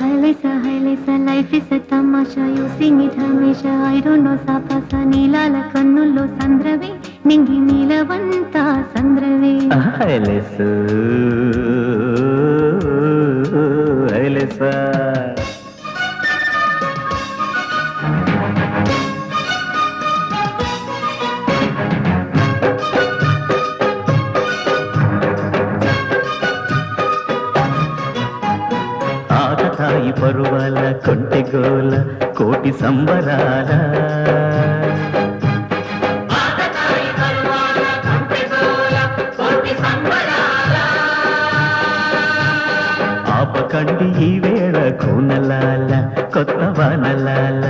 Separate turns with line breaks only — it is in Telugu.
హైలేసా లైఫ్ ఇస్ a తమాషా యు సింగ్ ఇట్ హమేషా ఐ డోంట్ నో సాపాసా నీలాల కన్నుల్లో సంద్రవే నింగి నీలవంతా సంద్రవే
హైలేసు హైలేసా ఆకతాయి పరువాల కొంటెగోల కోటి సంబరాల ఆపకండి ఈ వేళ కోనలాల కొత్త వానలాల